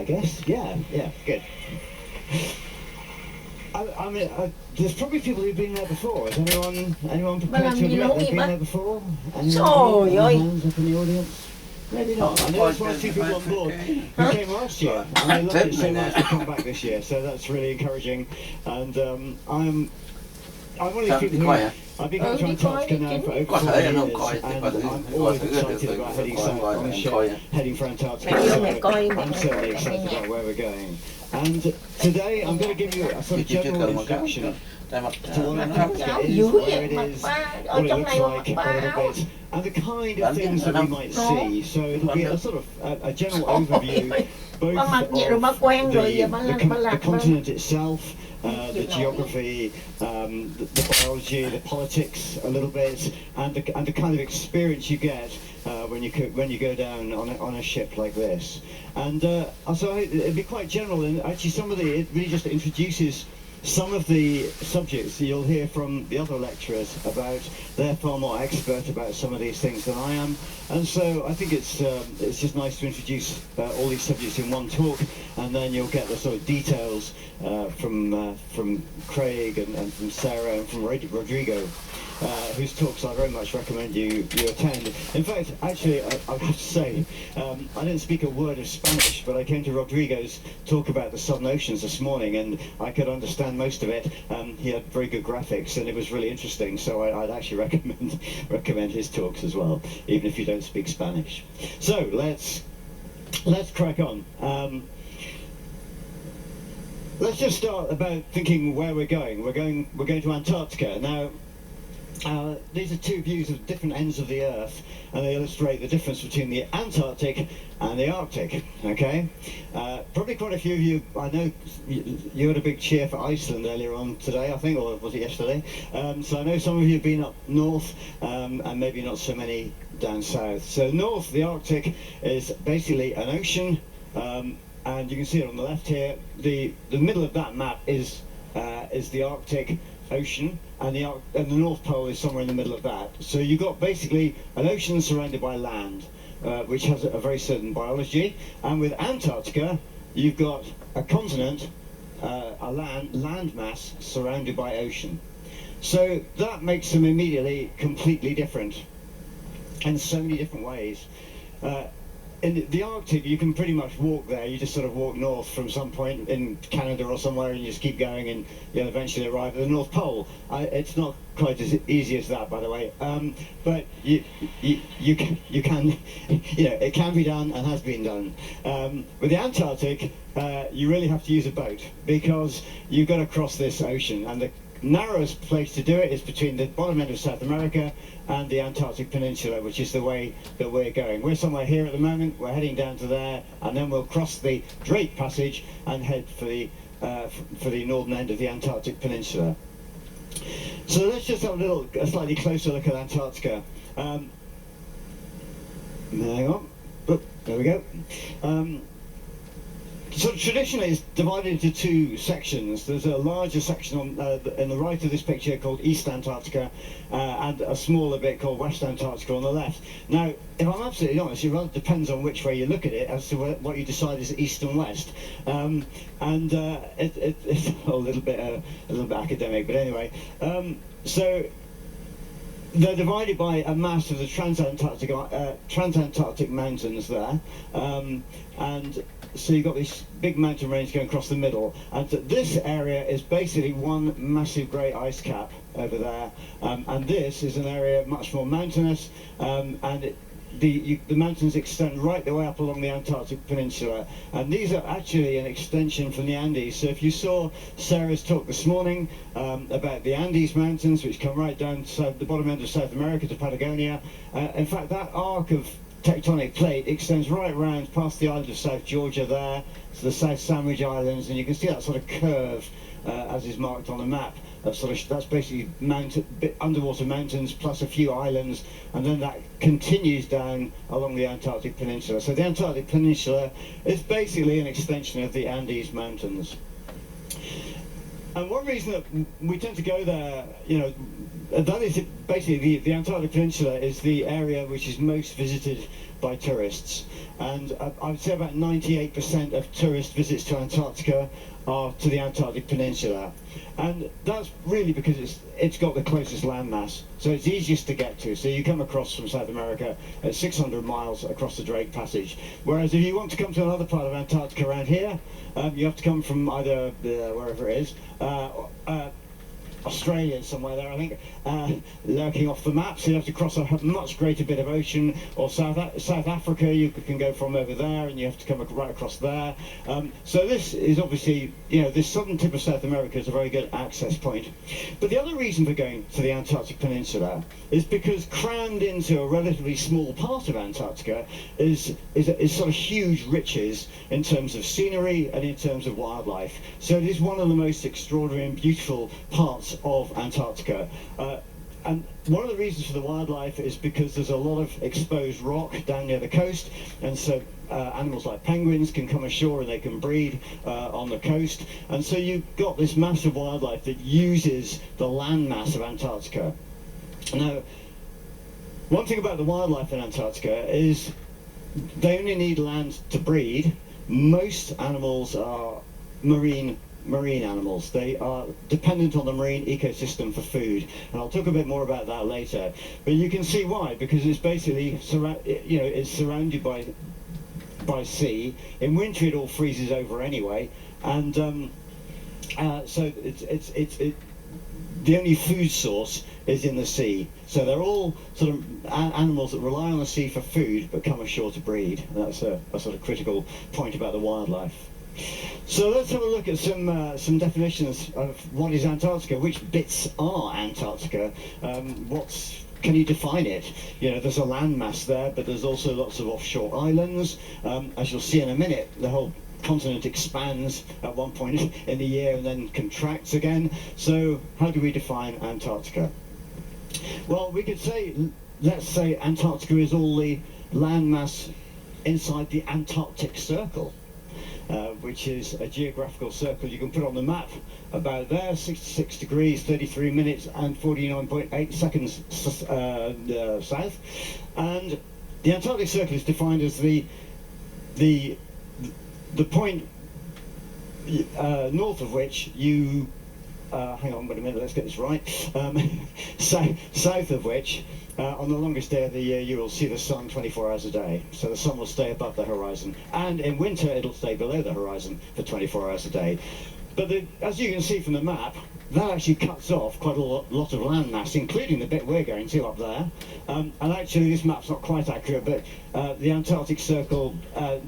guess. Yeah, good. I mean, there's probably people who've been there before. Is anyone prepared to admit they've been there before? Hands up in the audience? Maybe not. I know there's one or two people on board who came last year, and they loved it so much to come back this year. So that's really encouraging. And I'm one of these people who I've been going to Antarctica now for over 4 years, and I'm always excited about heading south on the ship, heading for Antarctica. So I'm certainly excited about where we're going. And today I'm going to give you a sort of general introduction to what Antarctica is, where it is, what it looks like a little bit, and the kind of things that we might see. So it'll be a sort of a general overview, both of the continent itself, the geography, the biology, the politics a little bit, and the kind of experience you get when you go down on a ship like this. And so it'd be quite general, and actually it really just introduces some of the subjects you'll hear from the other lecturers about. They're far more expert about some of these things than I am, and so I think it's just nice to introduce all these subjects in one talk, and then you'll get the sort of details from Craig and from Sarah and from Rodrigo, whose talks I very much recommend you attend. In fact, actually, I have to say, I didn't speak a word of Spanish, but I came to Rodrigo's talk about the southern oceans this morning, and I could understand most of it. He had very good graphics, and it was really interesting, so I'd actually recommend his talks as well, even if you don't speak Spanish. So let's crack on. Let's just start about thinking where we're going. We're going to Antarctica now. These are two views of different ends of the Earth, and they illustrate the difference between the Antarctic and the Arctic. Okay, probably quite a few of you. I know you had a big cheer for Iceland earlier on today, I think, or was it yesterday? So I know some of you have been up north, and maybe not so many down south. So north, the Arctic is basically an ocean, and you can see it on the left here. The middle of that map is the Arctic Ocean, and the North Pole is somewhere in the middle of that. So you've got basically an ocean surrounded by land, which has a very certain biology. And with Antarctica, you've got a continent, a land mass surrounded by ocean. So that makes them immediately completely different in so many different ways. In the Arctic, you can pretty much walk there. You just sort of walk north from some point in Canada or somewhere, and you just keep going, and you'll eventually arrive at the North Pole. It's not quite as easy as that, by the way, but you can, it can be done and has been done. With the Antarctic, you really have to use a boat, because you've got to cross this ocean, and the narrowest place to do it is between the bottom end of South America and the Antarctic Peninsula, which is the way that we're going. We're somewhere here at the moment. We're heading down to there, and then we'll cross the Drake Passage and head for the northern end of the Antarctic Peninsula. So let's just have a slightly closer look at Antarctica. Hang on. Oh, there we go. So traditionally it's divided into two sections. There's a larger section on in the right of this picture called East Antarctica, and a smaller bit called West Antarctica on the left. Now, if I'm absolutely honest, it rather depends on which way you look at it as to what you decide is East and West. It's a little bit academic, but anyway. So they're divided by a mass of the transantarctic mountains there, and so you've got this big mountain range going across the middle, and this area is basically one massive great ice cap over there, and this is an area much more mountainous, and the mountains extend right the way up along the Antarctic Peninsula, and these are actually an extension from the Andes. So if you saw Sarah's talk this morning about the Andes Mountains, which come right down to the bottom end of South America to Patagonia, in fact that arc of tectonic plate extends right round past the island of South Georgia there to the South Sandwich Islands, and you can see that sort of curve as is marked on the map. That's basically underwater mountains plus a few islands, and then that continues down along the Antarctic Peninsula. So the Antarctic Peninsula is basically an extension of the Andes Mountains. And one reason that we tend to go there, that is basically the Antarctic Peninsula is the area which is most visited by tourists. And I would say about 98% of tourist visits to Antarctica are to the Antarctic Peninsula. And that's really because it's got the closest landmass, so it's easiest to get to. So you come across from South America at 600 miles across the Drake Passage. Whereas if you want to come to another part of Antarctica around here, you have to come from either wherever it is, Australia somewhere there, I think, lurking off the map, so you have to cross a much greater bit of ocean, or South Africa you can go from over there and you have to come right across there. So this is obviously, this southern tip of South America is a very good access point. But the other reason for going to the Antarctic Peninsula is because crammed into a relatively small part of Antarctica is sort of huge riches in terms of scenery and in terms of wildlife. So it is one of the most extraordinary and beautiful parts of Antarctica. And one of the reasons for the wildlife is because there's a lot of exposed rock down near the coast, and so animals like penguins can come ashore and they can breed on the coast, and so you've got this massive wildlife that uses the landmass of Antarctica. Now, one thing about the wildlife in Antarctica is they only need land to breed. Most animals are marine animals. They are dependent on the marine ecosystem for food, and I'll talk a bit more about that later. But you can see why, because it's basically it's surrounded by sea. In winter it all freezes over anyway, and so the only food source is in the sea. So they're all sort of animals that rely on the sea for food but come ashore to breed. And that's a sort of critical point about the wildlife. So let's have a look at some definitions of what is Antarctica. Which bits are Antarctica? Can you define it? There's a landmass there, but there's also lots of offshore islands. As you'll see in a minute, the whole continent expands at one point in the year and then contracts again. So how do we define Antarctica? Well, we could say, let's say Antarctica is all the landmass inside the Antarctic Circle. Which is a geographical circle you can put on the map about there, 66 degrees, 33 minutes and 49.8 seconds south. And the Antarctic Circle is defined as the point north of which you hang on, wait a minute, let's get this right. South of which, on the longest day of the year, you will see the sun 24 hours a day. So the sun will stay above the horizon. And in winter, it'll stay below the horizon for 24 hours a day. But as you can see from the map, that actually cuts off quite a lot of landmass, including the bit we're going to up there. And actually, this map's not quite accurate, but the Antarctic Circle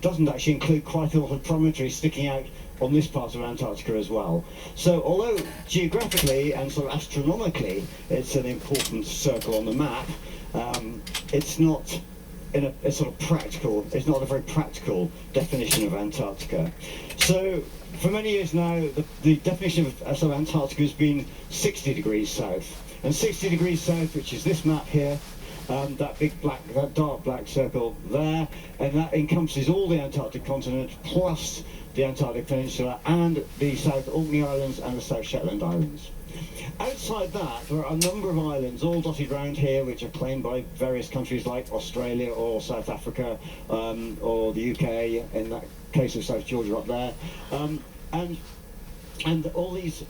doesn't actually include quite a lot of promontories sticking out on this part of Antarctica as well. So although geographically and sort of astronomically it's an important circle on the map, it's not in a sort of practical, it's not a very practical definition of Antarctica. So for many years now, the definition of Antarctica has been 60 degrees south. And 60 degrees south, which is this map here, that dark black circle there, and that encompasses all the Antarctic continent plus the Antarctic Peninsula and the South Orkney Islands and the South Shetland Islands. Outside that, there are a number of islands all dotted around here which are claimed by various countries like Australia or South Africa or the UK, in that case of South Georgia up there. And all these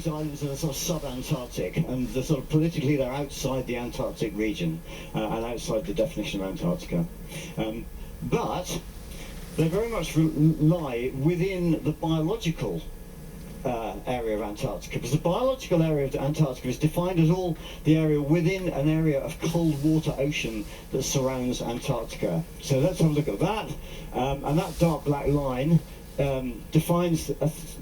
islands are sort of sub-Antarctic, and they're sort of politically they're outside the Antarctic region and outside the definition of Antarctica. But they very much lie within the biological area of Antarctica, because the biological area of Antarctica is defined as all the area within an area of cold water ocean that surrounds Antarctica. So let's have a look at that, and that dark black line defines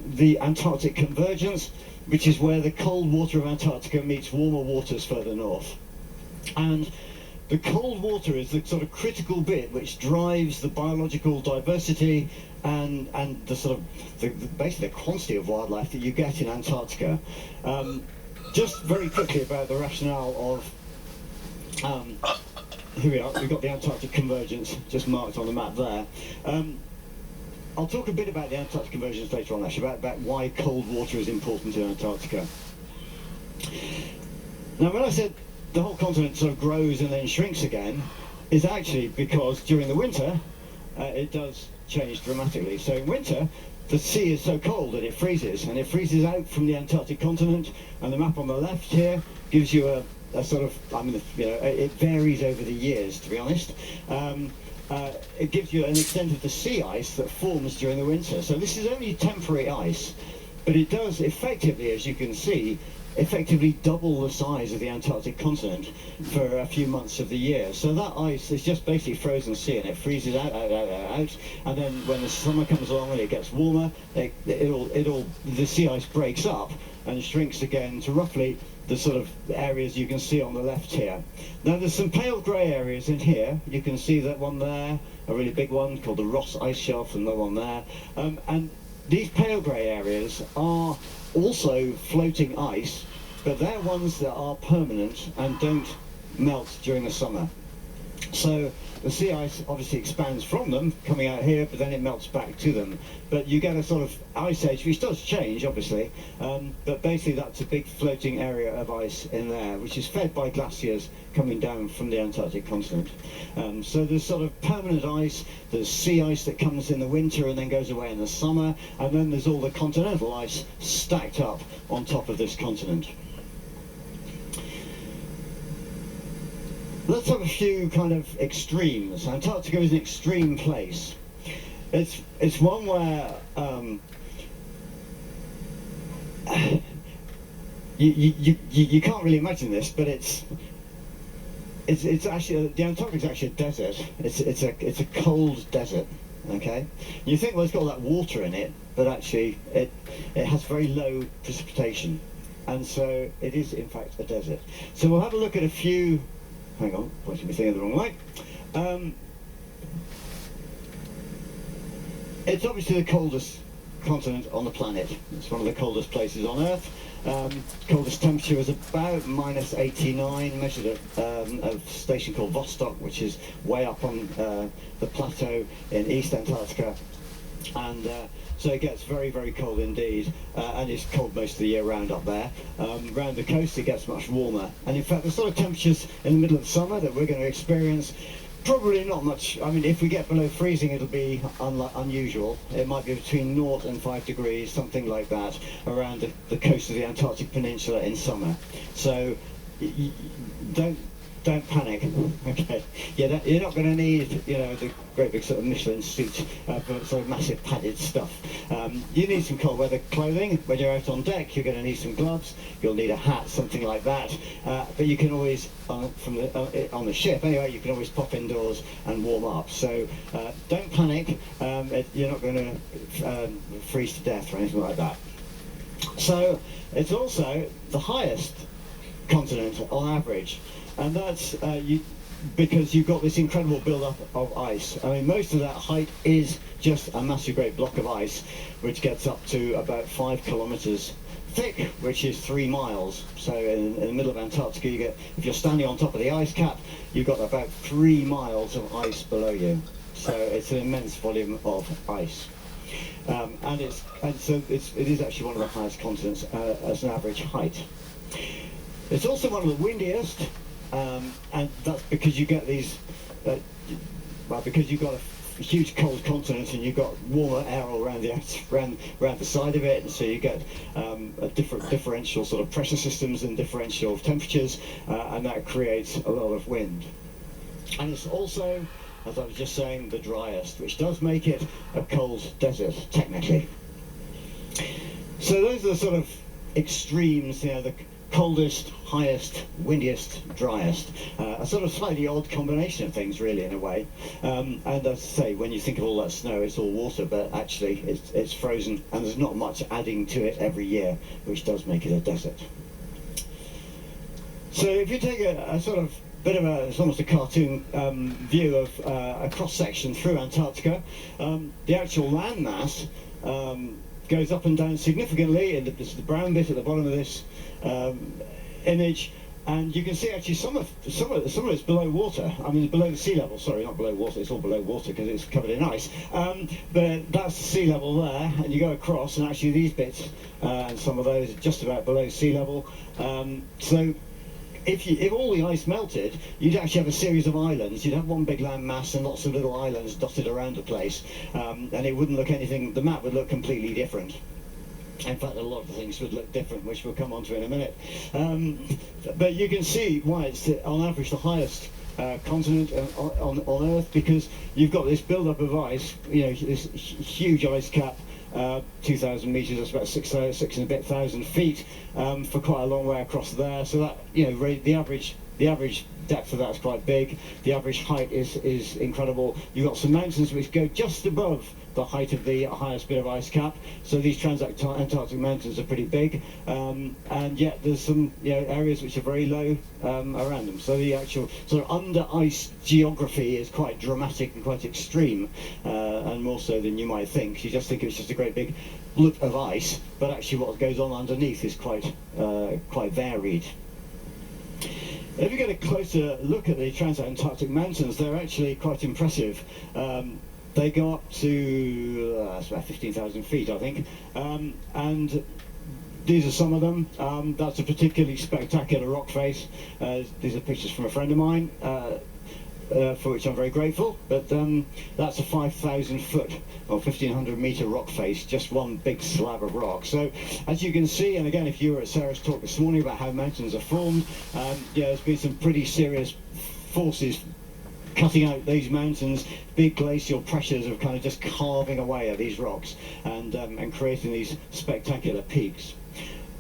the Antarctic convergence, which is where the cold water of Antarctica meets warmer waters further north. And the cold water is the sort of critical bit which drives the biological diversity and the sort of basically the quantity of wildlife that you get in Antarctica. Just very quickly about the rationale of here we are. We've got the Antarctic convergence just marked on the map there. I'll talk a bit about the Antarctic convergence later on, actually, about why cold water is important in Antarctica. Now, when I said the whole continent sort of grows and then shrinks again, is actually because during the winter it does change dramatically. So in winter, the sea is so cold that it freezes, and it freezes out from the Antarctic continent. And the map on the left here gives you a sort of, I mean, you know, it varies over the years, to be honest. It gives you an extent of the sea ice that forms during the winter. So this is only temporary ice, but it does effectively, as you can see, effectively double the size of the Antarctic continent for a few months of the year. So that ice is just basically frozen sea, and it freezes out, and then when the summer comes along and it gets warmer, the sea ice breaks up and shrinks again to roughly the sort of areas you can see on the left here. Now there's some pale grey areas in here. You can see that one there, a really big one called the Ross Ice Shelf, and the one there. And these pale grey areas are also floating ice, but they're ones that are permanent and don't melt during the summer. So the sea ice obviously expands from them, coming out here, but then it melts back to them. But you get a sort of ice age, which does change, obviously, but basically that's a big floating area of ice in there, which is fed by glaciers coming down from the Antarctic continent. So there's sort of permanent ice, there's sea ice that comes in the winter and then goes away in the summer, and then there's all the continental ice stacked up on top of this continent. Let's have a few kind of extremes. Antarctica is an extreme place. It's one where you can't really imagine this, but it's actually, the Antarctic is actually a desert. It's a cold desert. Okay, you think, well, it's got all that water in it, but actually it has very low precipitation, and so it is in fact a desert. So we'll have a look at a few. Hang on, pointing my finger the wrong way. It's obviously the coldest continent on the planet. It's one of the coldest places on Earth. Coldest temperature is about -89, measured at a station called Vostok, which is way up on the plateau in East Antarctica. And so it gets very, very cold indeed, and it's cold most of the year round up there. Round the coast it gets much warmer, and in fact the sort of temperatures in the middle of the summer that we're going to experience, probably not much. I mean, if we get below freezing, it'll be unusual. It might be between 0 and 5 degrees, something like that, around the coast of the Antarctic Peninsula in summer. So don't panic, okay? You're not going to need, you know, the great big sort of Michelin suit, sort of massive padded stuff. You need some cold weather clothing. When you're out on deck, you're going to need some gloves. You'll need a hat, something like that. But you can always, on the ship anyway, you can always pop indoors and warm up. So don't panic. You're not going to freeze to death or anything like that. So it's also the highest continent on average. And that's because you've got this incredible build-up of ice. I mean, most of that height is just a massive great block of ice, which gets up to about 5 kilometers thick, which is 3 miles. So in the middle of Antarctica, you get, if you're standing on top of the ice cap, you've got about 3 miles of ice below you. So it's an immense volume of ice. It is actually one of the highest continents as an average height. It's also one of the windiest. And that's because you get these, because you've got a huge cold continent and you've got warmer air all around the side of it, and so you get a differential sort of pressure systems and differential temperatures, and that creates a lot of wind. And it's also, as I was just saying, the driest, which does make it a cold desert, technically. So those are the sort of extremes, you know, the coldest, highest, windiest, driest. A sort of slightly odd combination of things, really, in a way. And as I say, when you think of all that snow, it's all water, but actually it's frozen, and there's not much adding to it every year, which does make it a desert. So if you take a sort of bit of it's almost a cartoon view of a cross-section through Antarctica, the actual landmass goes up and down significantly, and this is the brown bit at the bottom of this image, and you can see actually some of it's below water. I mean, below the sea level. Sorry, not below water. It's all below water because it's covered in ice. But that's the sea level there, and you go across, and actually these bits and some of those are just about below sea level. So if all the ice melted, you'd actually have a series of islands. You'd have one big land mass and lots of little islands dotted around the place, and it wouldn't look anything. The map would look completely different. In fact, a lot of things would look different, which we'll come on to in a minute. But you can see why it's, on average, the highest continent on Earth, because you've got this build-up of ice, this huge ice cap, 2,000 meters, that's about 6 and a bit thousand feet, for quite a long way across there. So that, the average depth of that is quite big. The average height is incredible. You've got some mountains which go just above the height of the highest bit of ice cap. So these Antarctic mountains are pretty big, and yet there's some areas which are very low around them. So the actual sort of under ice geography is quite dramatic and quite extreme, and more so than you might think. You just think it's just a great big block of ice, but actually what goes on underneath is quite varied. If you get a closer look at the Transantarctic mountains, they're actually quite impressive. They go up to it's about 15,000 feet, I think, and these are some of them. That's a particularly spectacular rock face. These are pictures from a friend of mine, for which I'm very grateful. But that's a 5,000 foot or 1,500 meter rock face, just one big slab of rock. So as you can see, and again, if you were at Sarah's talk this morning about how mountains are formed, there's been some pretty serious forces cutting out these mountains. Big glacial pressures of kind of just carving away at these rocks and creating these spectacular peaks.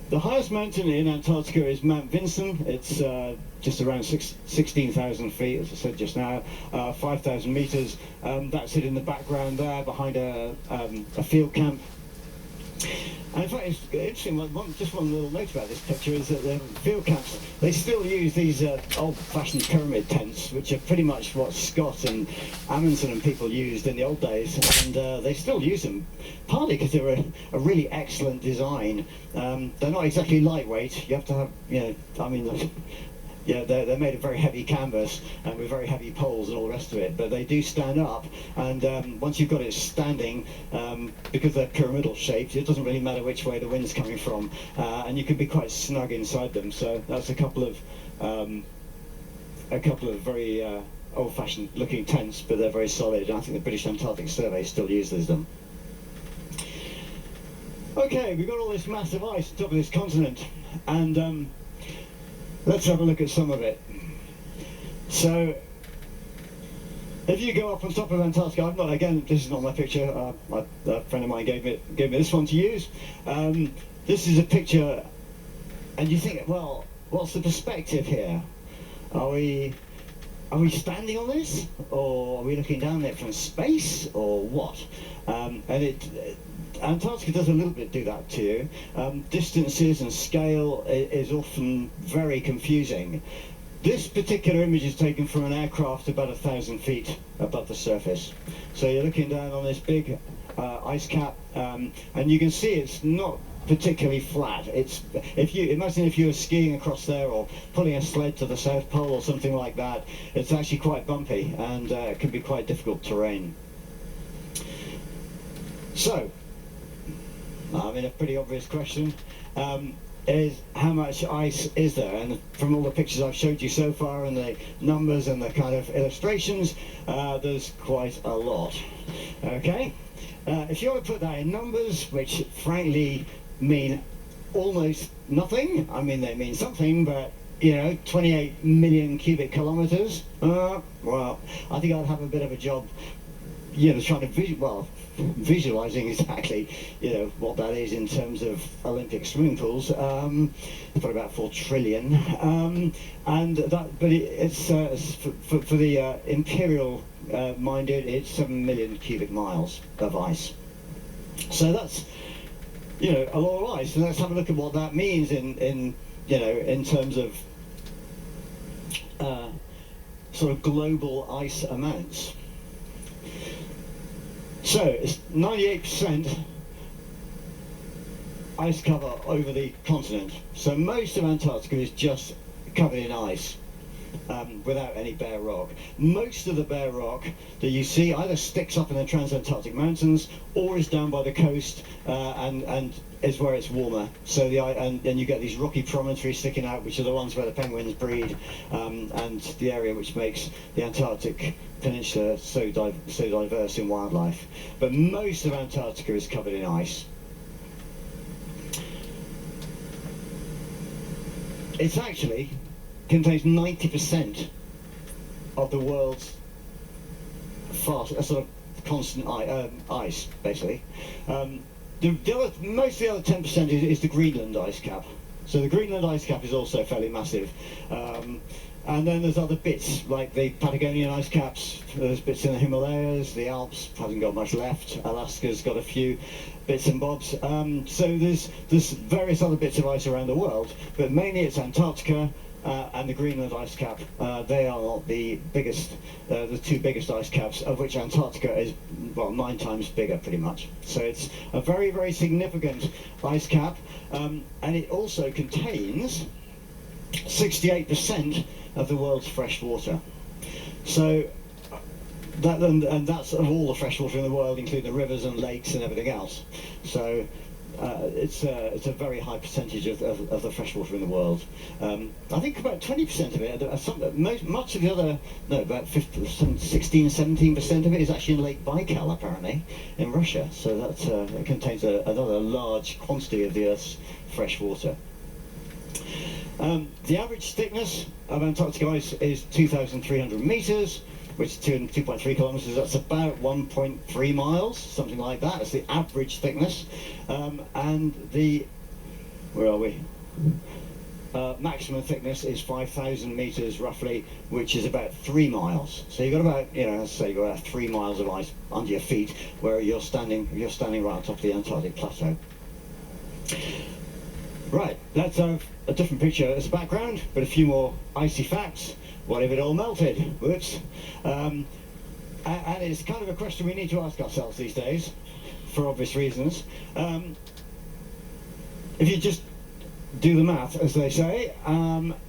The highest mountain in Antarctica is Mount Vinson. It's just around 16,000 feet, as I said just now, 5,000 meters. That's it in the background there, behind a field camp. And in fact, it's interesting, just one little note about this picture is that the field camps, they still use these old-fashioned pyramid tents, which are pretty much what Scott and Amundsen and people used in the old days, and they still use them, partly because they're a really excellent design. They're not exactly lightweight. You have to have, they're made of very heavy canvas and with very heavy poles and all the rest of it, but they do stand up, and once you've got it standing, because they're pyramidal shaped, it doesn't really matter which way the wind's coming from, and you can be quite snug inside them. So that's a couple of very old-fashioned looking tents, but they're very solid, and I think the British Antarctic Survey still uses them. Okay, we've got all this massive ice on top of this continent, and let's have a look at some of it. So, if you go up on top of Antarctica, this is not my picture, a friend of mine gave me this one to use. This is a picture, and you think, well, what's the perspective here? Are we standing on this? Or are we looking down at it from space? Or what? Antarctica does a little bit do that to you. Distances and scale is often very confusing. This particular image is taken from an aircraft about 1,000 feet above the surface. So you're looking down on this big ice cap, and you can see it's not particularly flat. If you were skiing across there or pulling a sled to the South Pole or something like that, it's actually quite bumpy and it can be quite difficult terrain. So, a pretty obvious question is how much ice is there? And from all the pictures I've showed you so far and the numbers and the kind of illustrations, there's quite a lot. Okay? If you want to put that in numbers, which frankly mean almost nothing, they mean something, but 28 million cubic kilometers, well, I think I'd have a bit of a job trying to visualizing exactly what that is in terms of Olympic swimming pools. Probably about 4 trillion, but it's for the imperial minded, it's 7 million cubic miles of ice. So that's a lot of ice, and let's have a look at what that means in terms of sort of global ice amounts. So it's 98% ice cover over the continent. So most of Antarctica is just covered in ice. without any bare rock. Most of the bare rock that you see either sticks up in the transantarctic mountains or is down by the coast and is where it's warmer. So and you get these rocky promontories sticking out, which are the ones where the penguins breed, and the area which makes the Antarctic Peninsula so diverse in wildlife. But most of Antarctica is covered in ice. It's actually contains 90% of the world's sort of constant ice, basically. Most of the other 10% is the Greenland ice cap. So the Greenland ice cap is also fairly massive. And then there's other bits, like the Patagonian ice caps, there's bits in the Himalayas, the Alps hasn't got much left, Alaska's got a few bits and bobs. So there's various other bits of ice around the world, but mainly it's Antarctica and the Greenland ice cap. They are the biggest, the two biggest ice caps, of which Antarctica is, well, 9 times bigger pretty much. So it's a very, very significant ice cap, and it also contains 68% of the world's fresh water. So that, and that's of all the fresh water in the world, including the rivers and lakes and everything else. So it's a very high percentage of the fresh water in the world. I think about 20% of it, much of the other, no, about 16, 17% of it is actually in Lake Baikal, apparently, in Russia. So that it contains another large quantity of the Earth's fresh water. The average thickness of Antarctic ice is 2,300 meters, which is 2.3 kilometers. That's about 1.3 miles, something like that. That's the average thickness. And the, where are we? Maximum thickness is 5,000 meters roughly, which is about 3 miles. So you've got about, let's say you've got about 3 miles of ice under your feet, where you're standing right on top of the Antarctic plateau. Right, that's a different picture as a background, but a few more icy facts. What if it all melted? Whoops. And it's kind of a question we need to ask ourselves these days, for obvious reasons. If you just do the math, as they say,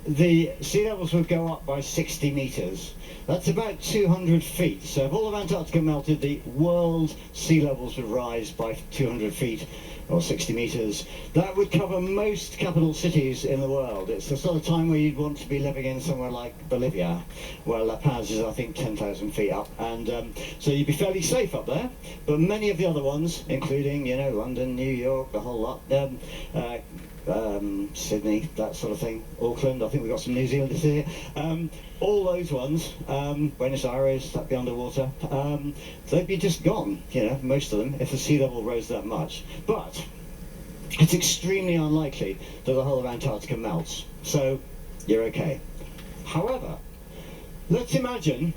the sea levels would go up by 60 meters. That's about 200 feet. So if all of Antarctica melted, the world sea levels would rise by 200 feet. Or 60 meters. That would cover most capital cities in the world. It's the sort of time where you'd want to be living in somewhere like Bolivia, where La Paz is, I think, 10,000 feet up, and so you'd be fairly safe up there. But many of the other ones, including, London, New York, the whole lot, Sydney, that sort of thing, Auckland, I think we've got some New Zealanders here, all those ones, Buenos Aires, that'd be underwater, they'd be just gone, most of them, if the sea level rose that much. But it's extremely unlikely that the whole of Antarctica melts, so you're okay. However, let's imagine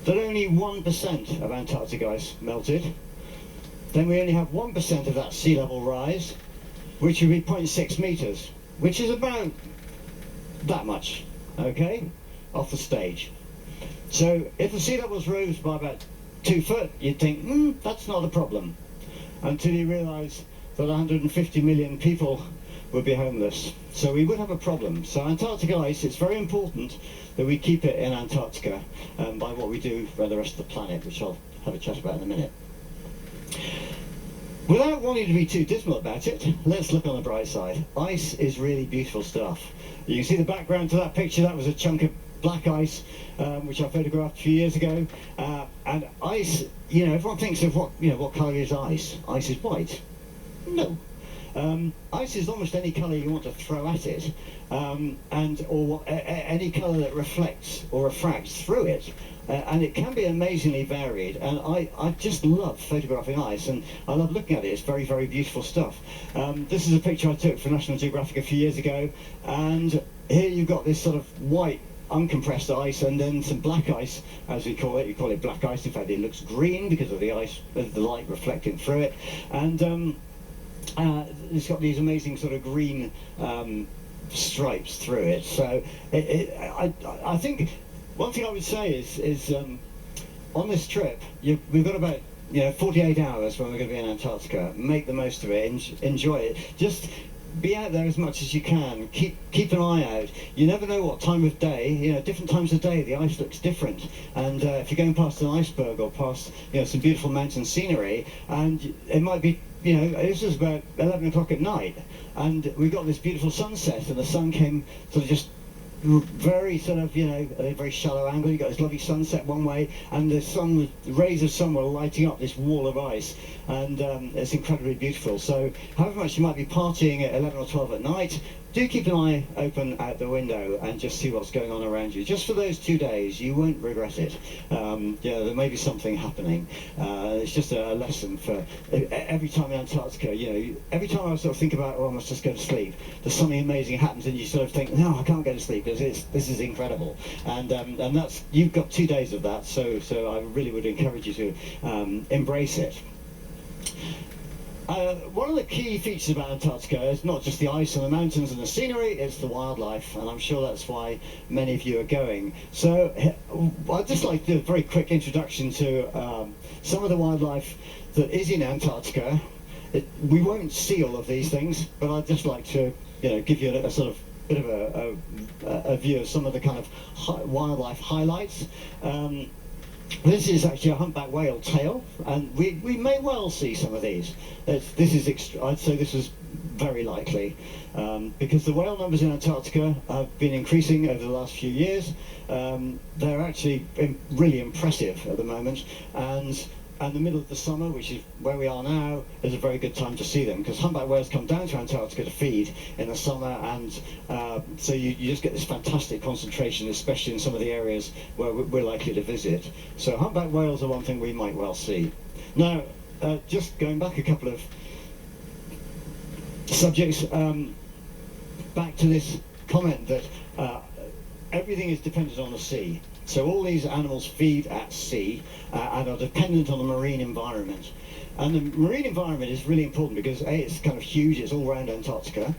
that only 1% of Antarctic ice melted. Then we only have 1% of that sea level rise, which would be 0.6 meters, which is about that much, okay, off the stage. So if the sea levels rose by about 2 foot, you'd think, that's not a problem, until you realise that 150 million people would be homeless. So we would have a problem. So Antarctic ice, it's very important that we keep it in Antarctica by what we do for the rest of the planet, which I'll have a chat about in a minute. Without wanting to be too dismal about it, let's look on the bright side. Ice is really beautiful stuff. You can see the background to that picture. That was a chunk of black ice, which I photographed a few years ago. And ice, everyone thinks of what colour is ice? Ice is white. No. Ice is almost any colour you want to throw at it, or any colour that reflects or refracts through it. And it can be amazingly varied, and I just love photographing ice, and I love looking at it. It's very, very beautiful stuff. This is a picture I took for National Geographic a few years ago, and here you've got this sort of white uncompressed ice and then some black ice, as we call it. You call it black ice. In fact, it looks green because of the ice, the light reflecting through it, and it's got these amazing sort of green stripes through it. So I think one thing I would say is on this trip we've got about 48 hours when we're going to be in Antarctica. Make the most of it, enjoy it. Just be out there as much as you can. Keep an eye out. You never know what time of day. You know, different times of day the ice looks different. And if you're going past an iceberg or past, you know, some beautiful mountain scenery, and it might be, you know, this was about 11 o'clock at night, and we got this beautiful sunset, and the sun came sort of just very sort of, you know, at a very shallow angle. You got this lovely sunset one way, and the rays of sun were lighting up this wall of ice, and it's incredibly beautiful. So however much you might be partying at 11 or 12 at night, do keep an eye open out the window and just see what's going on around you. Just for those 2 days, you won't regret it. Yeah, there may be something happening. It's just a lesson for every time in Antarctica. You know, every time I sort of think about, oh, I must just go to sleep, there's something amazing happens, and you sort of think, no, I can't go to sleep because this is incredible. And that's, you've got 2 days of that. So I really would encourage you to embrace it. One of the key features about Antarctica is not just the ice and the mountains and the scenery, it's the wildlife, and I'm sure that's why many of you are going. So I'd just like to do a very quick introduction to some of the wildlife that is in Antarctica. We won't see all of these things, but I'd just like to, you know, give you a sort of bit of a view of some of the kind of wildlife highlights. This is actually a humpback whale tail, and we may well see some of these. I'd say this is very likely, because the whale numbers in Antarctica have been increasing over the last few years. They're actually really impressive at the moment, and the middle of the summer, which is where we are now, is a very good time to see them, because humpback whales come down to Antarctica to feed in the summer, and so you just get this fantastic concentration, especially in some of the areas where we're likely to visit. So humpback whales are one thing we might well see. Now, just going back a couple of subjects, back to this comment that everything is dependent on the sea. So all these animals feed at sea and are dependent on the marine environment. And the marine environment is really important because A, it's kind of huge, it's all around Antarctica.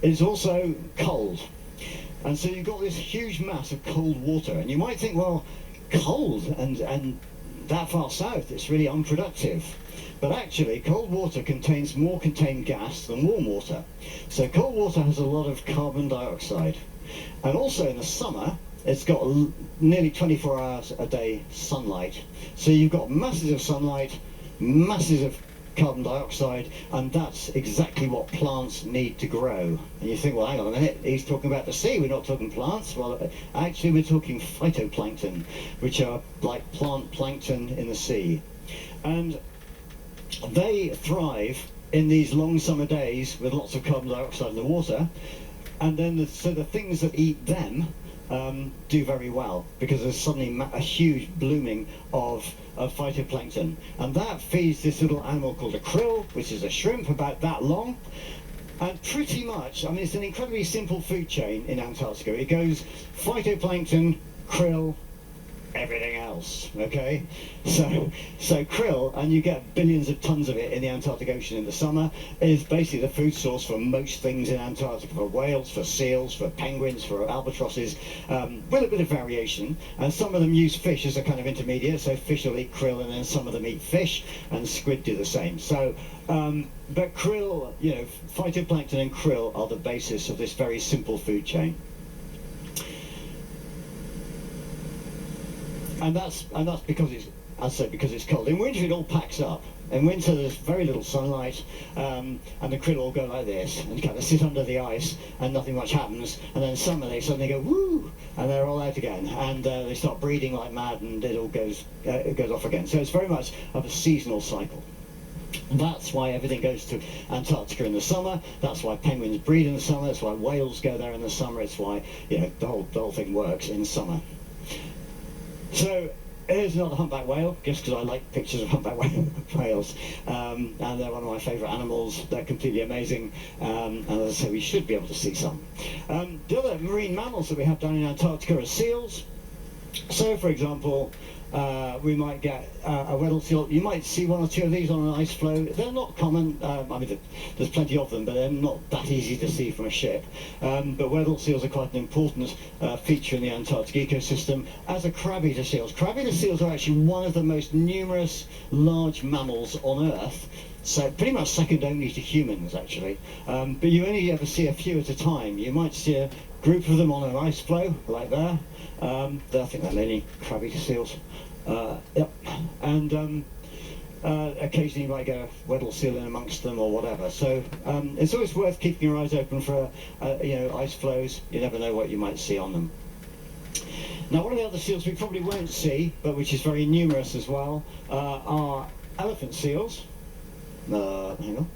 It's also cold. And so you've got this huge mass of cold water. And you might think, well, cold and that far south, it's really unproductive. But actually, cold water contains more contained gas than warm water. So cold water has a lot of carbon dioxide. And also in the summer, it's got nearly 24 hours a day sunlight. So you've got masses of sunlight, masses of carbon dioxide, and that's exactly what plants need to grow. And you think, well, hang on a minute, he's talking about the sea, we're not talking plants. Well, actually we're talking phytoplankton, which are like plant plankton in the sea. And they thrive in these long summer days with lots of carbon dioxide in the water, and then so the things that eat them do very well, because there's suddenly a huge blooming of phytoplankton, and that feeds this little animal called a krill, which is a shrimp about that long. And pretty much, I mean, it's an incredibly simple food chain in Antarctica. It goes phytoplankton, krill, everything else, okay? So krill, and you get billions of tons of it in the Antarctic Ocean in the summer, is basically the food source for most things in Antarctica, for whales, for seals, for penguins, for albatrosses, with a bit of variation. And some of them use fish as a kind of intermediate, so fish will eat krill, and then some of them eat fish, and squid do the same. So, but krill, you know, phytoplankton and krill are the basis of this very simple food chain. And that's because it's, as I say, because it's cold. In winter it all packs up. In winter there's very little sunlight, and the krill all go like this and kind of sit under the ice, and nothing much happens. And then summer they suddenly go woo, and they're all out again, and they start breeding like mad, and it all goes off again. So it's very much of a seasonal cycle. That's why everything goes to Antarctica in the summer. That's why penguins breed in the summer. That's why whales go there in the summer. It's why, you know, the whole thing works in summer. So here's another humpback whale, just because I like pictures of humpback whales, and they're one of my favourite animals. They're completely amazing, and as I say, we should be able to see some. The other marine mammals that we have down in Antarctica are seals. So, for example, we might get a Weddell seal. You might see one or two of these on an ice floe. They're not common. I mean, there's plenty of them, but they're not that easy to see from a ship. But Weddell seals are quite an important feature in the Antarctic ecosystem, as are crab-eater seals. Crab-eater seals are actually one of the most numerous large mammals on Earth. So pretty much second only to humans, actually. But you only ever see a few at a time. You might see a group of them on an ice floe, like there. I think they're mainly crabby seals. Yep. And occasionally you might get a Weddell seal in amongst them or whatever. So it's always worth keeping your eyes open for ice floes. You never know what you might see on them. Now, one of the other seals we probably won't see, but which is very numerous as well, are elephant seals. Hang on.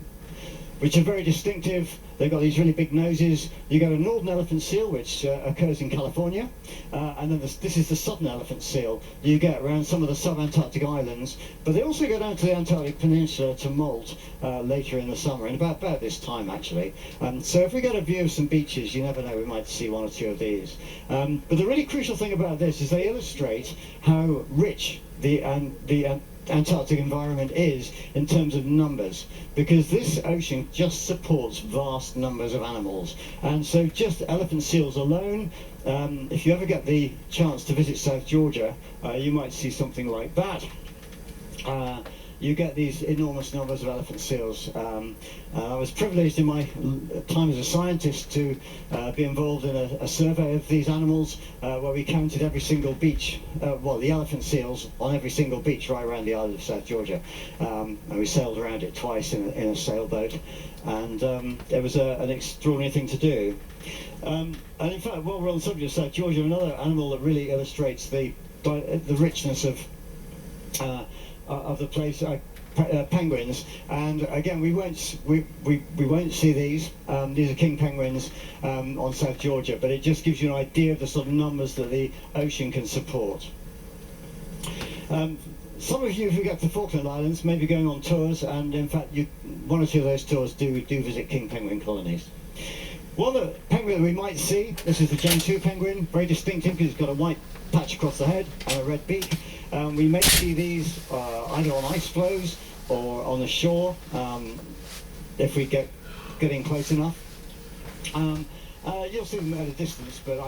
Which are very distinctive. They've got these really big noses. You get a northern elephant seal, which occurs in California, and then this is the southern elephant seal you get around some of the sub-Antarctic islands, but they also go down to the Antarctic Peninsula to molt later in the summer, and about this time actually. So if we get a view of some beaches, you never know, we might see one or two of these. But the really crucial thing about this is they illustrate how rich the Antarctic environment is in terms of numbers, because this ocean just supports vast numbers of animals, and so just elephant seals alone, if you ever get the chance to visit South Georgia, you might see something like that. You get these enormous numbers of elephant seals. I was privileged in my time as a scientist to be involved in a survey of these animals where we counted every single beach, the elephant seals on every single beach right around the island of South Georgia. And we sailed around it twice in a sailboat, and it was an extraordinary thing to do. And in fact, while we're on the subject of South Georgia, another animal that really illustrates the richness of the place, penguins, and again we won't see these. These are king penguins on South Georgia, but it just gives you an idea of the sort of numbers that the ocean can support. Some of you who get to Falkland Islands may be going on tours, and in fact one or two of those tours do visit king penguin colonies. One penguin that we might see, this is the Gen 2 penguin, very distinctive because it's got a white patch across the head and a red beak. We may see these either on ice floes or on the shore if we get in close enough. You'll see them at a distance, but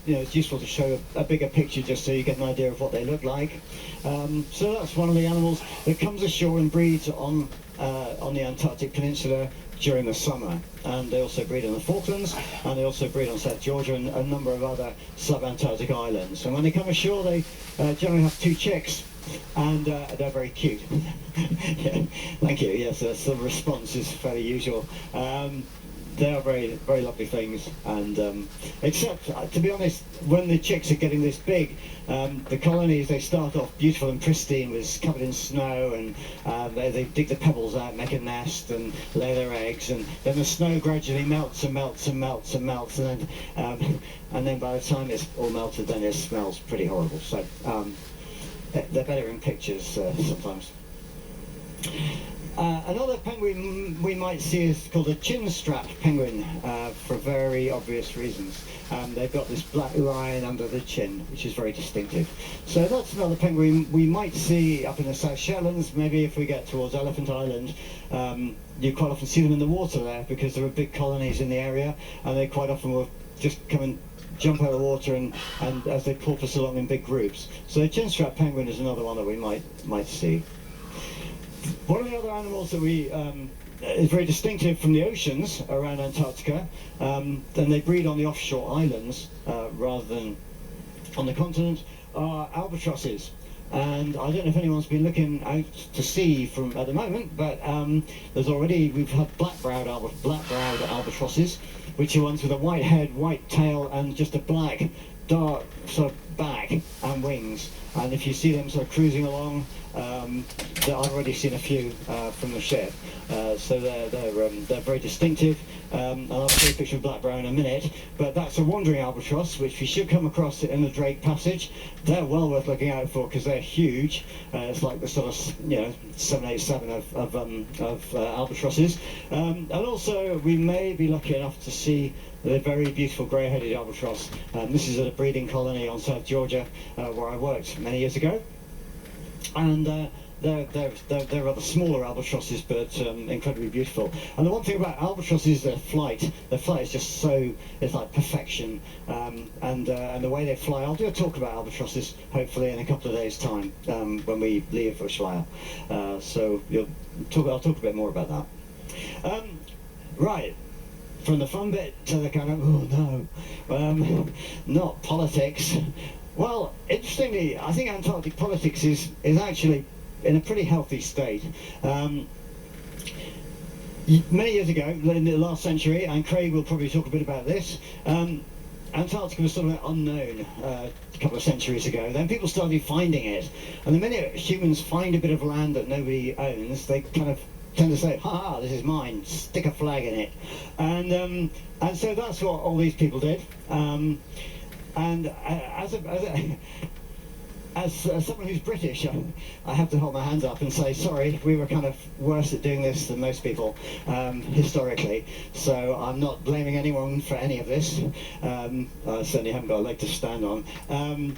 it's useful to show a bigger picture just so you get an idea of what they look like. So that's one of the animals that comes ashore and breeds on the Antarctic Peninsula during the summer, and they also breed in the Falklands, and they also breed on South Georgia and a number of other sub-Antarctic islands. And when they come ashore, they generally have 2 chicks, and they're very cute. Yeah, thank you. Yes, the response is fairly usual. They are very, very lovely things, and except, to be honest, when the chicks are getting this big, the colonies, they start off beautiful and pristine, with covered in snow, and they dig the pebbles out, make a nest, and lay their eggs, and then the snow gradually melts and melts and melts and melts, and then by the time it's all melted, then it smells pretty horrible. So they're better in pictures sometimes. Another penguin we might see is called a chin-strap penguin, for very obvious reasons. They've got this black line under the chin, which is very distinctive. So that's another penguin we might see up in the South Shetlands. Maybe if we get towards Elephant Island, you quite often see them in the water there, because there are big colonies in the area, and they quite often will just come and jump out of the water and as they porpoise along in big groups. So a chin-strap penguin is another one that we might see. One of the other animals that is very distinctive from the oceans around Antarctica, and they breed on the offshore islands rather than on the continent, are albatrosses. And I don't know if anyone's been looking out to sea at the moment, but we've had black-browed albatrosses, which are ones with a white head, white tail, and just a black, dark sort of back and wings. And if you see them sort of cruising along, I've already seen a few from the ship, so they're very distinctive. And I'll show you a picture of black brown in a minute, but that's a wandering albatross, which you should come across in the Drake Passage. They're well worth looking out for because they're huge. It's like the sort of 787 of albatrosses. And also we may be lucky enough to see the very beautiful grey-headed albatross. This is at a breeding colony on South Georgia where I worked many years ago. And they're rather smaller albatrosses, but incredibly beautiful. And the one thing about albatrosses is their flight. Their flight is just so, it's like perfection. And the way they fly, I'll do a talk about albatrosses hopefully in a couple of days' time when we leave Ushuaia. So I'll talk a bit more about that. Right. From the fun bit to the kind of, oh no, not politics. Well, interestingly, I think Antarctic politics is actually in a pretty healthy state. Many years ago, in the last century, and Craig will probably talk a bit about this, Antarctica was sort of unknown a couple of centuries ago. Then people started finding it, and the minute humans find a bit of land that nobody owns, they kind of tend to say, ha, this is mine, stick a flag in it. And so that's what all these people did. And as someone who's British, I have to hold my hands up and say, sorry, we were kind of worse at doing this than most people historically. So I'm not blaming anyone for any of this. I certainly haven't got a leg to stand on. And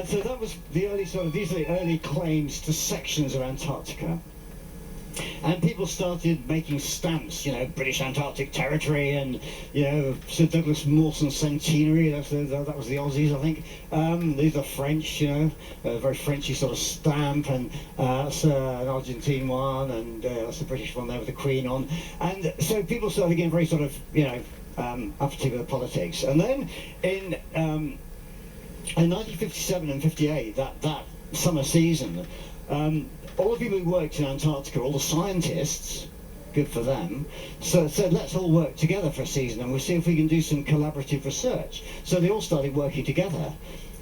so that was the early these are the early claims to sections of Antarctica. And people started making stamps, British Antarctic Territory, and Sir Douglas Mawson Centenary. That was the Aussies, I think. These are French, a very Frenchy sort of stamp, and that's an Argentine one, and that's the British one there with the Queen on. And so people started getting very sort of, uppity with the politics. And then in 1957 and 58, that summer season. All the people who worked in Antarctica, all the scientists, good for them, so said, let's all work together for a season and we'll see if we can do some collaborative research. So they all started working together.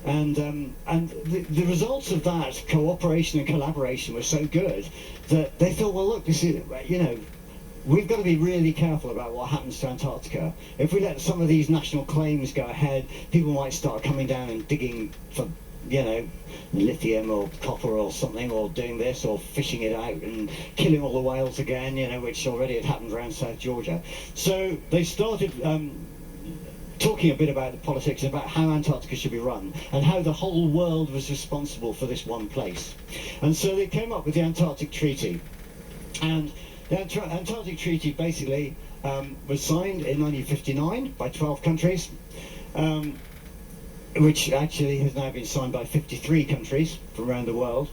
And the results of that cooperation and collaboration were so good that they thought, well, look, this is, we've got to be really careful about what happens to Antarctica. If we let some of these national claims go ahead, people might start coming down and digging for lithium or copper or something, or doing this, or fishing it out and killing all the whales again, which already had happened around South Georgia. So they started talking a bit about the politics, about how Antarctica should be run, and how the whole world was responsible for this one place. And so they came up with the Antarctic Treaty. And the Antarctic Treaty basically was signed in 1959 by 12 countries. Which actually has now been signed by 53 countries from around the world.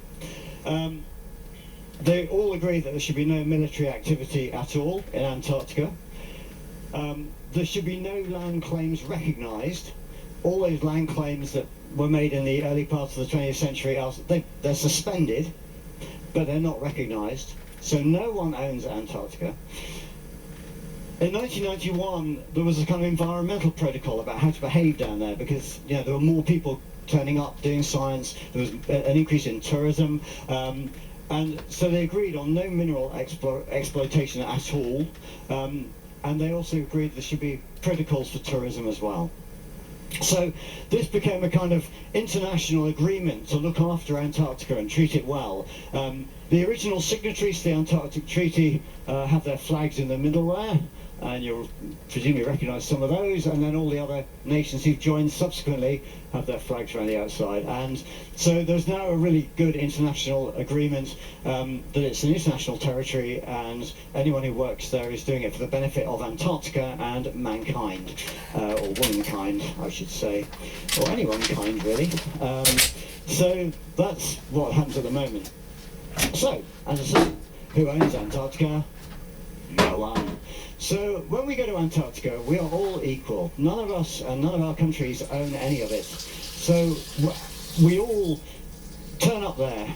They all agree that there should be no military activity at all in Antarctica. There should be no land claims recognised. All those land claims that were made in the early parts of the 20th century, they're suspended, but they're not recognised. So no one owns Antarctica. In 1991, there was a kind of environmental protocol about how to behave down there, because there were more people turning up doing science. There was an increase in tourism, and so they agreed on no mineral exploitation at all. And they also agreed there should be protocols for tourism as well. So this became a kind of international agreement to look after Antarctica and treat it well. The original signatories to the Antarctic Treaty have their flags in the middle there, and you'll presumably recognise some of those, and then all the other nations who've joined subsequently have their flags around the outside. And so there's now a really good international agreement that it's an international territory, and anyone who works there is doing it for the benefit of Antarctica and mankind, or womankind, I should say, or any womankind really. So that's what happens at the moment. So, as I said, who owns Antarctica? No one. So when we go to Antarctica, we are all equal. None of us and none of our countries own any of it. So we all turn up there.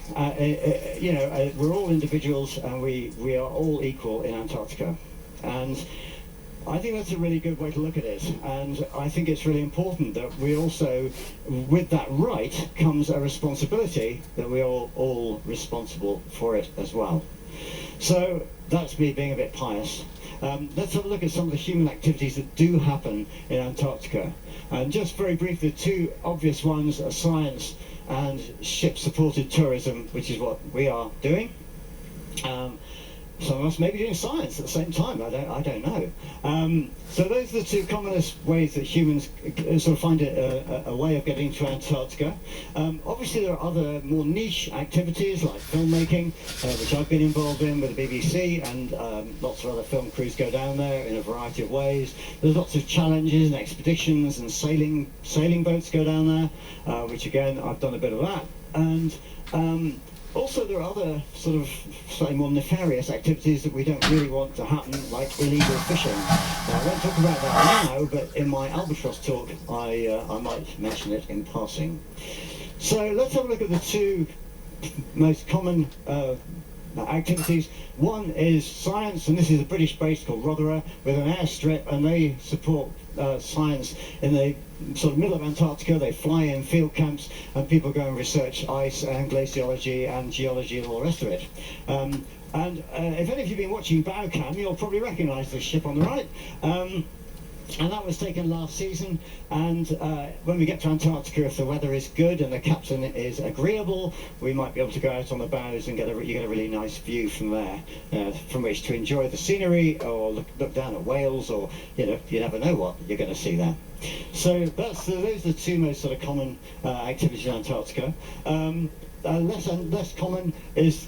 We're all individuals, and we are all equal in Antarctica. And I think that's a really good way to look at it. And I think it's really important that we also, with that right, comes a responsibility that we are all responsible for it as well. So that's me being a bit pious. Let's have a look at some of the human activities that do happen in Antarctica. And just very briefly, the two obvious ones are science and ship-supported tourism, which is what we are doing. some of us may be doing science at the same time. I don't know. So those are the two commonest ways that humans sort of find a way of getting to Antarctica. Obviously, there are other more niche activities like filmmaking, which I've been involved in with the BBC, and lots of other film crews go down there in a variety of ways. There's lots of challenges and expeditions, and sailing boats go down there, which again I've done a bit of that. And also, there are other sort of slightly more nefarious activities that we don't really want to happen, like illegal fishing. Now, I won't talk about that now, but in my albatross talk, I might mention it in passing. So let's have a look at the two most common activities. One is science, and this is a British base called Rothera with an airstrip, and they support science in the sort of middle of Antarctica. They fly in field camps, and people go and research ice and glaciology and geology and all the rest of it. And if any of you have been watching BowCam, you'll probably recognise this ship on the right. And that was taken last season, and when we get to Antarctica, if the weather is good and the captain is agreeable, we might be able to go out on the bows and you get a really nice view from there, from which to enjoy the scenery or look down at whales, or you never know what you're going to see there. So those are the two most sort of common activities in Antarctica. Less common is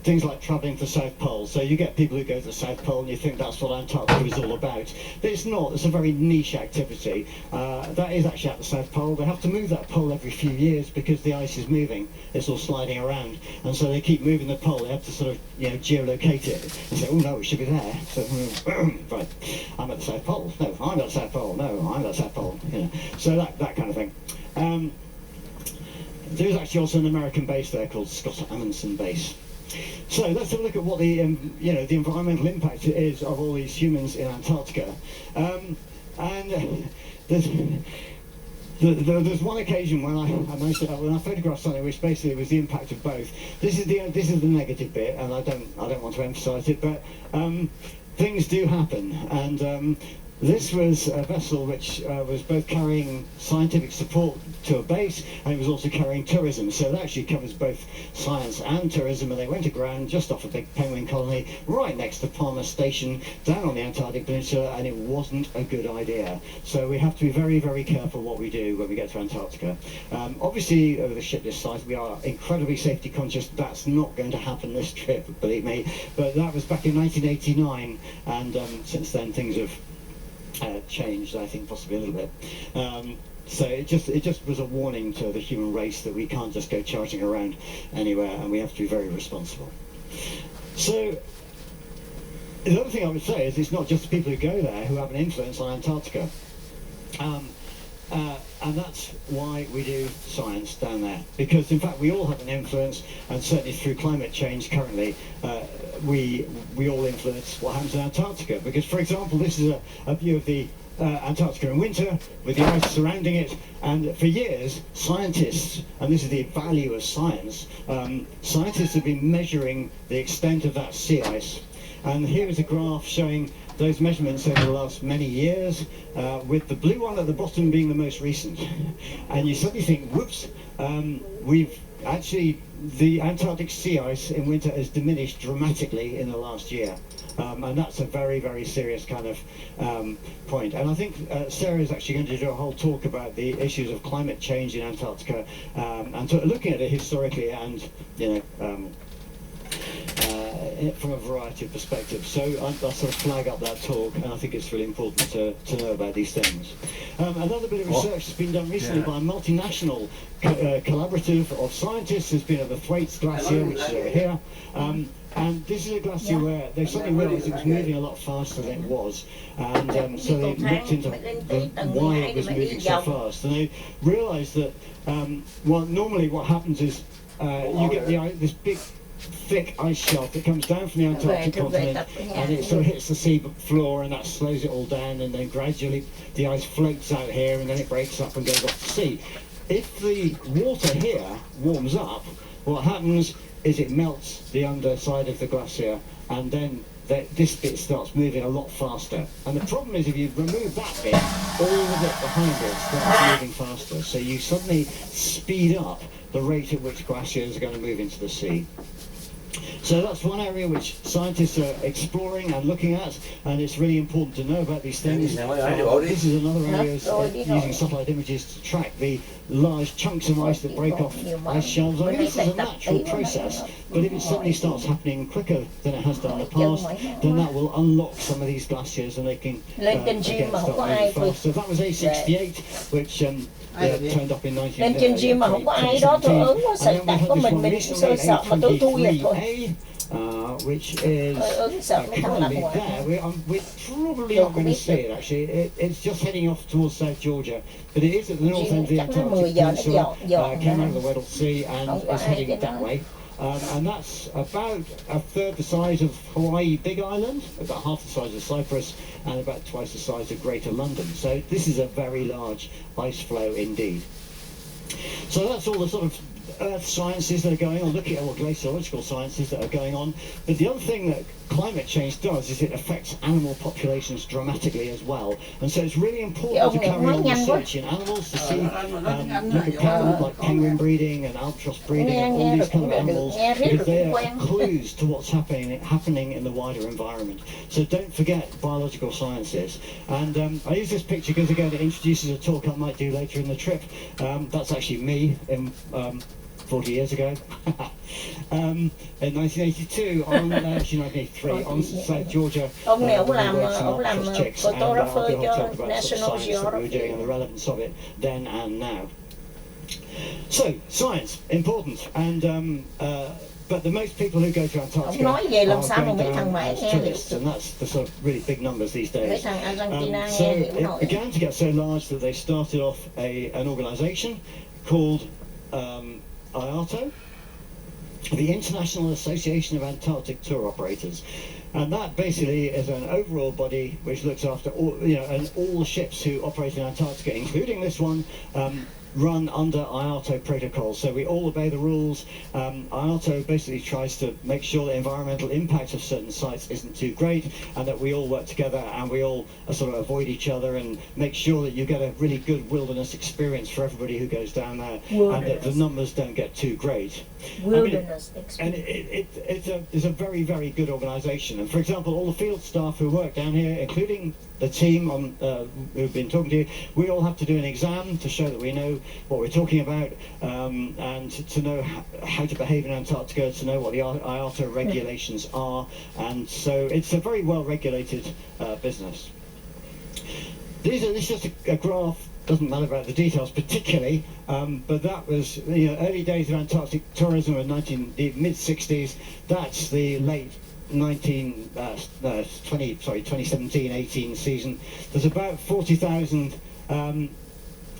things like travelling to the South Pole. So you get people who go to the South Pole and you think that's what Antarctica is all about. But it's not. It's a very niche activity. That is actually at the South Pole. They have to move that pole every few years because the ice is moving. It's all sliding around. And so they keep moving the pole. They have to sort of geolocate it and say, oh no, it should be there. So, right, I'm at the South Pole. No, I'm at the South Pole. No, I'm at the South Pole. So that kind of thing. There's actually also an American base there called Scott Amundsen Base. So let's have a look at what the the environmental impact is of all these humans in Antarctica. And there's one occasion when I photographed something which basically was the impact of both. This is the negative bit, and I don't want to emphasise it, but things do happen. And this was a vessel which was both carrying scientific support to a base, and it was also carrying tourism. So it actually covers both science and tourism, and they went aground just off a big penguin colony right next to Palmer Station down on the Antarctic Peninsula, and it wasn't a good idea. So we have to be very, very careful what we do when we get to Antarctica. Obviously, with a ship this size, we are incredibly safety conscious. That's not going to happen this trip, believe me. But that was back in 1989, and since then things have changed, I think, possibly a little bit. So it just was a warning to the human race that we can't just go charging around anywhere, and we have to be very responsible. So the other thing I would say is it's not just the people who go there who have an influence on Antarctica. And that's why we do science down there, because in fact we all have an influence, and certainly through climate change currently we all influence what happens in Antarctica. Because, for example, this is a view of the Antarctica in winter with the ice surrounding it, and for years scientists, and this is the value of science, scientists have been measuring the extent of that sea ice. And here is a graph showing those measurements over the last many years, with the blue one at the bottom being the most recent. And you suddenly think, whoops, the Antarctic sea ice in winter has diminished dramatically in the last year. And that's a very, very serious kind of point. And I think Sarah is actually going to do a whole talk about the issues of climate change in Antarctica, and sort of looking at it historically and, from a variety of perspectives. So I'll sort of flag up that talk, and I think it's really important to know about these things. Another bit of research has been done recently by a multinational collaborative of scientists has been at the Thwaites Glacier, which is over here. And this is a glacier where they suddenly realised it was moving a lot faster than it was, and so they looked into why it was moving so fast, and they realised that normally what happens is you get this big thick ice shelf that comes down from the Antarctic continent, and it sort of hits the sea floor, and that slows it all down, and then gradually the ice floats out here, and then it breaks up and goes off to sea. If the water here warms up, what happens is it melts the underside of the glacier, and then this bit starts moving a lot faster. And the problem is, if you remove that bit, all of it behind it starts moving faster. So you suddenly speed up the rate at which glaciers are going to move into the sea. So that's one area which scientists are exploring and looking at, and it's really important to know about these things. This is another area using satellite images to track the large chunks of ice that break off ice shelves. I mean, this is a natural process, but if it suddenly starts happening quicker than it has done in the past, then that will unlock some of these glaciers and they can again start moving fast. So that was A68, which turned up in 1917. Lên trên gym mà không có ai đó tôi ớn quá, sợ đặt có mình sợ sợ mà tôi thui vậy thôi. Which is currently there. We're probably not going to see it actually. It's just heading off towards South Georgia, but it is at the north end of the Antarctic Peninsula, came out of the Weddell Sea and is heading that way. And that's about a third the size of Hawaii Big Island, about half the size of Cyprus, and about twice the size of Greater London. So this is a very large ice flow indeed. So that's all the sort of earth sciences that are going on, looking at all glaciological sciences that are going on. But the other thing that climate change does is it affects animal populations dramatically as well. And so it's really important to carry on research in animals to see, look at like penguin breeding and albatross breeding and all these kind of animals, because they are clues to what's happening in the wider environment. So don't forget biological sciences. And I use this picture because again it introduces a talk I might do later in the trip. That's actually me in 40 years ago, in 1982, actually 1983, on South Georgia. Ông này ông làm photographer cho National Geographic. We were doing and the relevance of it then and now. So science important, and but the most people who go to Antarctica are going down as tourists, and that's the sort of really big numbers these days. So it began to get so large that they started off an organisation called IATO, the International Association of Antarctic Tour Operators, and that basically is an overall body which looks after all, and all the ships who operate in Antarctica, including this one, run under IATO protocols. So we all obey the rules. IATO basically tries to make sure the environmental impact of certain sites isn't too great, and that we all work together and we all sort of avoid each other and make sure that you get a really good wilderness experience for everybody who goes down there, and that the numbers don't get too great. Wilderness experience. And it's a very, very good organisation. And for example, all the field staff who work down here, including the team who've been talking to you, we all have to do an exam to show that we know what we're talking about, and to know how to behave in Antarctica, to know what the IATA regulations are, and so it's a very well regulated business. This is just a graph. Doesn't matter about the details particularly, but that was early days of Antarctic tourism in the mid-60s. That's the late 2017-18 season. There's about 40,000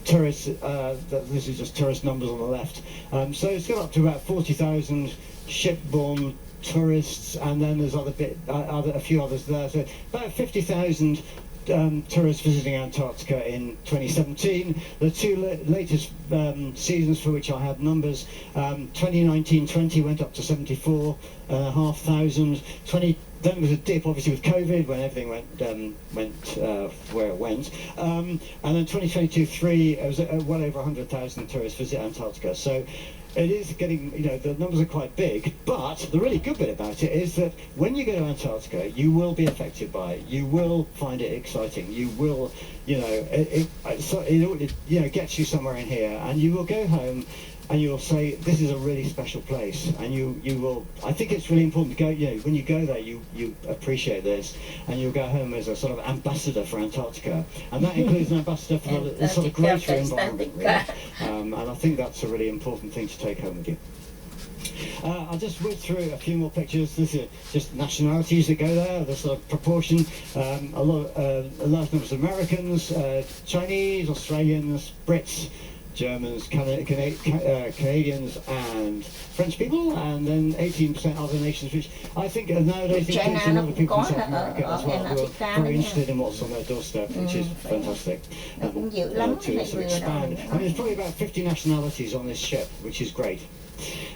tourists. This is just tourist numbers on the left. So it's got up to about 40,000 shipborne tourists, and then there's a few others there. So about 50,000 tourists visiting Antarctica in 2017. The two latest seasons for which I have numbers, 2019-20 went up to 74,500. Then there was a dip, obviously, with COVID when everything went where it went. And then 2022-3, it was well over 100,000 tourists visit Antarctica. So it is getting, the numbers are quite big, but the really good bit about it is that when you go to Antarctica, you will be affected by it. You will find it exciting. You will, it gets you somewhere in here, and you will go home and you'll say, this is a really special place, and you will, I think it's really important to go, when you go there, you appreciate this, and you'll go home as a sort of ambassador for Antarctica, and that includes an ambassador for the sort of greater environment, really. And I think that's a really important thing to take home with you. I'll just whiz through a few more pictures. This is just nationalities that go there, the sort of proportion. A large numbers of Americans, Chinese, Australians, Brits, Germans, Canadians and French people, and then 18% other nations, which I think nowadays includes a lot of people in South America as well, who are very interested in what's on their doorstep, which is fantastic. To sort of expand. I mean, there's probably about 50 nationalities on this ship, which is great.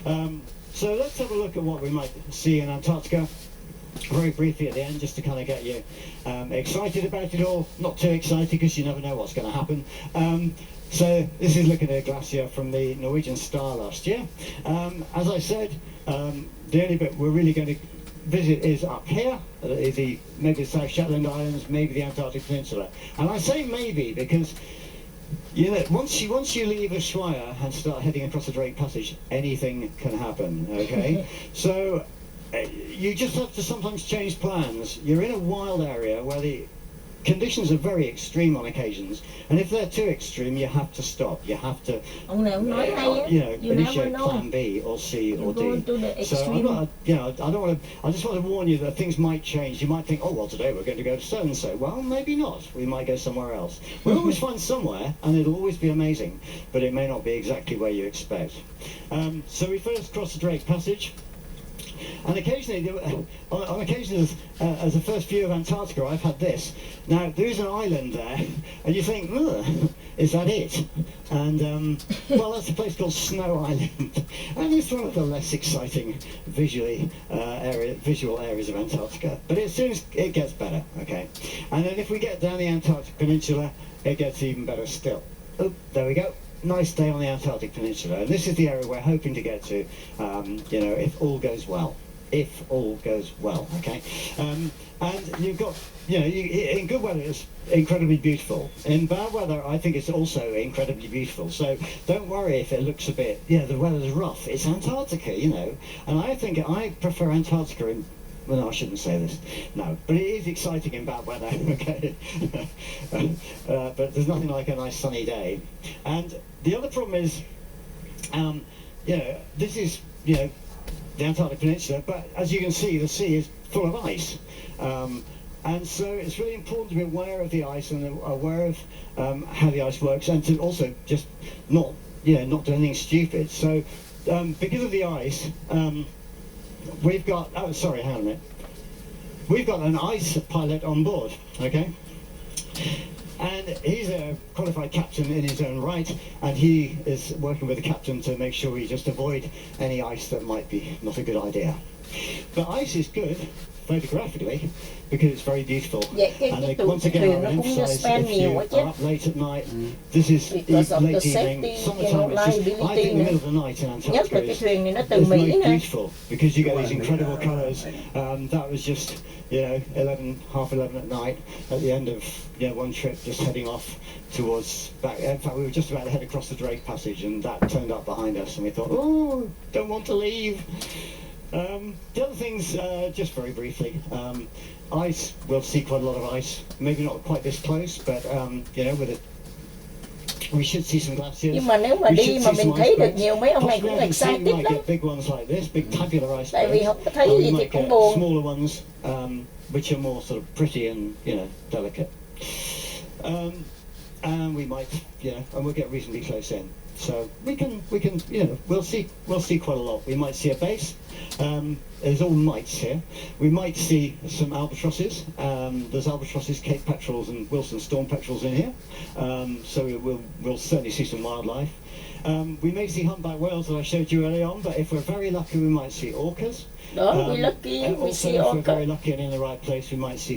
So let's have a look at what we might see in Antarctica very briefly at the end, just to kind of get you excited about it all. Not too excited, because you never know what's going to happen. So this is looking at a glacier from the Norwegian Star last year. As I said, the only bit we're really going to visit is up here, maybe the South Shetland Islands, maybe the Antarctic Peninsula. And I say maybe because, you know, once you leave Ushuaia and start heading across the Drake Passage, anything can happen, okay? So you just have to sometimes change plans. You're in a wild area where the conditions are very extreme on occasions, and if they're too extreme, you have to stop. You have to, initiate Plan B or C or D. So I'm not, I don't want to. I just want to warn you that things might change. You might think, oh well, today we're going to go to so and so. Well, maybe not. We might go somewhere else. We'll always find somewhere, and it'll always be amazing, but it may not be exactly where you expect. So we first cross the Drake Passage. And occasionally, on occasion as a first view of Antarctica, I've had this. Now, there is an island there, and you think, is that it? And, well, that's a place called Snow Island. And it's one of the less exciting visual areas of Antarctica. But as soon as it gets better, okay? And then if we get down the Antarctic Peninsula, it gets even better still. Oh, there we go. Nice day on the Antarctic Peninsula. And this is the area we're hoping to get to, if all goes well. If all goes well, okay? And you've got, in good weather it's incredibly beautiful. In bad weather, I think it's also incredibly beautiful. So don't worry if it looks a bit, the weather's rough. It's Antarctica, And I prefer Antarctica well, no, I shouldn't say this. No, but it is exciting in bad weather, okay? But there's nothing like a nice sunny day. And the other problem is, this is, the Antarctic Peninsula, but as you can see, the sea is full of ice. And so it's really important to be aware of the ice and aware of how the ice works, and to also just not do anything stupid. So because of the ice, we've got, hang on a minute. We've got an ice pilot on board, okay? And he's a qualified captain in his own right, and he is working with the captain to make sure we just avoid any ice that might be not a good idea. But ice is good, photographically, because it's very beautiful. And once again, I emphasise, if you are up late at night, this is late evening, summertime, it's just, I think the middle of the night in Antarctica is most beautiful, because you get these incredible colours. That was just, half 11 at night, at the end of one trip, just heading off towards back. In fact, we were just about to head across the Drake Passage, and that turned up behind us, and we thought, oh, don't want to leave. The other things, just very briefly, ice, we'll see quite a lot of ice, maybe not quite this close, but we should see some glaciers. Nhưng mà nếu mà đi mà mình thấy được nhiều mấy ông này cũng excited lắm. Get big ones like this, big tabular icebergs. Tại vì không có thấy gì thì cũng buồn. Smaller ones, which are more sort of pretty and delicate. And we might, and we'll get reasonably close in. So we can, we'll see quite a lot. We might see a base. There's all mites here. We might see some albatrosses. There's albatrosses, Cape petrels, and Wilson storm petrels in here. So we'll certainly see some wildlife. We may see humpback whales that I showed you earlier on, but if we're very lucky, we might see orcas. Đó, we're lucky, we see also, if orca. we're very lucky and in the right place, we might see